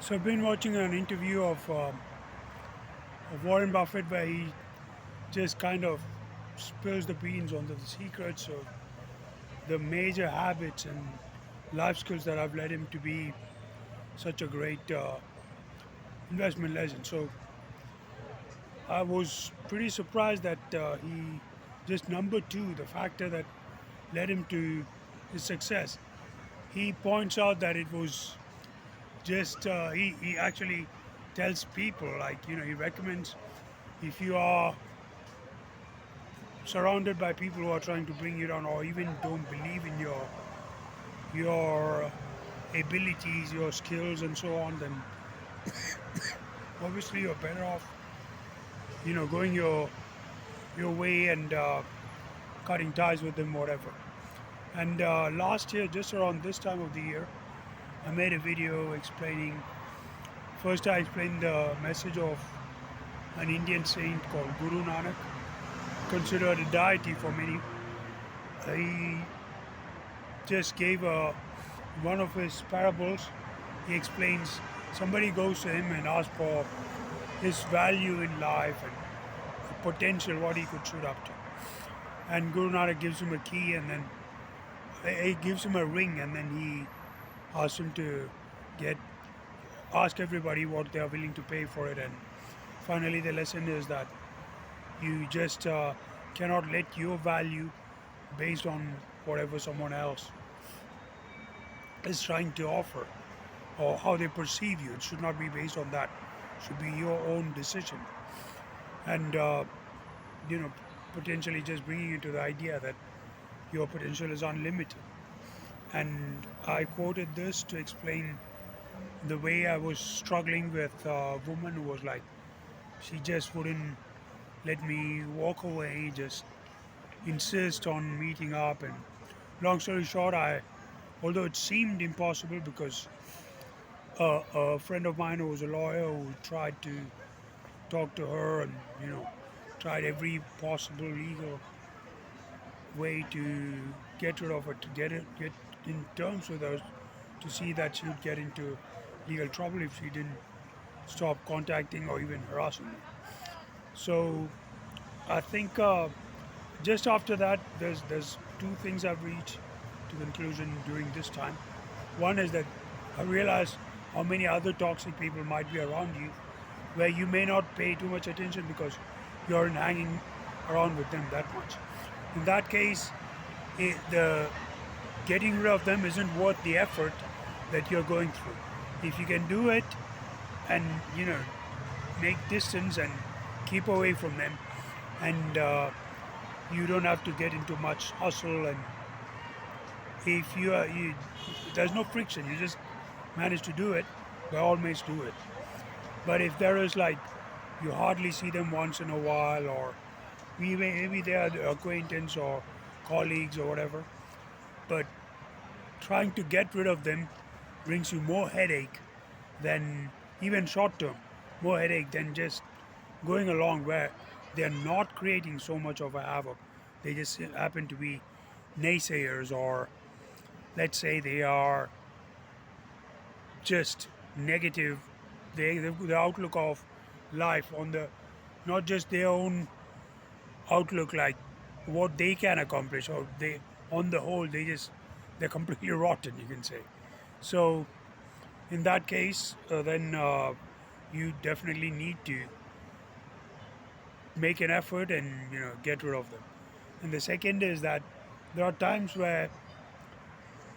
So I've been watching an interview of Warren Buffett where he just kind of spills the beans on the secrets of the major habits and life skills that have led him to be such a great investment legend. So I was pretty surprised that he just number two, the factor that led him to his success. He points out that it was just he actually tells people, like, he recommends, if you are surrounded by people who are trying to bring you down or even don't believe in your abilities, your skills and so on, then obviously you're better off going your way and cutting ties with them, whatever. And last year, just around this time of the year, I made a video explaining. First, I explained the message of an Indian saint called Guru Nanak, considered a deity for many. He just gave one of his parables. He explains, somebody goes to him and asks for his value in life and the potential, what he could shoot up to. And Guru Nanak gives him a key, and then he gives him a ring, and then he asks him to get ask everybody what they are willing to pay for it. And finally, the lesson is that you just cannot let your value based on whatever someone else is trying to offer or how they perceive you. It should not be based on that. It should be your own decision. And you know, potentially just bringing you to the idea that your potential is unlimited. And I quoted this to explain the way I was struggling with a woman who was like, she just wouldn't let me walk away, just insist on meeting up. And long story short, although it seemed impossible because a friend of mine who was a lawyer who tried to talk to her and tried every possible legal way to get rid of her, to get in terms with her, to see that she would get into legal trouble if she didn't stop contacting or even harassing me. So I think just after that, there's two things I've reached to conclusion during this time. One is that I realized how many other toxic people might be around you, where you may not pay too much attention because you aren't hanging around with them that much. In that case, the getting rid of them isn't worth the effort that you're going through. If you can do it and make distance and keep away from them, and you don't have to get into much hustle, and if there's no friction, you just manage to do it, by all means do it. But if there is, like, you hardly see them once in a while, or maybe they are acquaintance or colleagues or whatever, but trying to get rid of them brings you more headache than, even short term, more headache than just going along where they're not creating so much of a havoc. They just happen to be naysayers, or let's say they are just negative. The outlook of life on the, not just their own outlook, like what they can accomplish, or they, on the whole, they're completely rotten, you can say. So in that case, then you definitely need to make an effort and get rid of them. And the second is that there are times where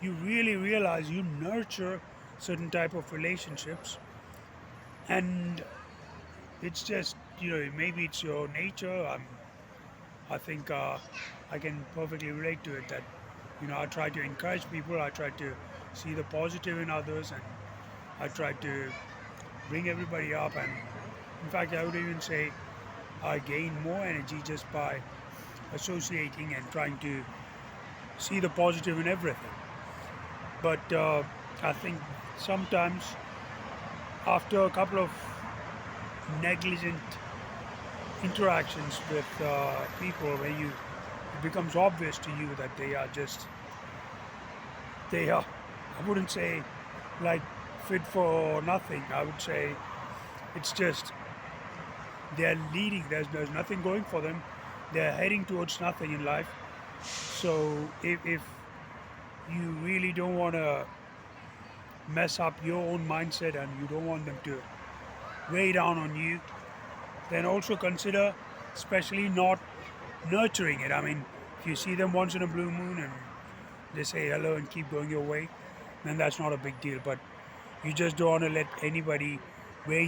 you really realize you nurture certain type of relationships, and it's just maybe it's your nature. I think I can perfectly relate to it, that I try to encourage people, I try to see the positive in others, and I try to bring everybody up. And in fact, I would even say I gain more energy just by associating and trying to see the positive in everything. But I think sometimes after a couple of negligent interactions with people, where it becomes obvious to you that they are, I wouldn't say like fit for nothing. I would say it's just they're leading. There's nothing going for them. They're heading towards nothing in life. So if you really don't want to mess up your own mindset and you don't want them to weigh down on you, then also consider especially not nurturing it. I mean, if you see them once in a blue moon and they say hello and keep going your way, then that's not a big deal. But you just don't want to let anybody weigh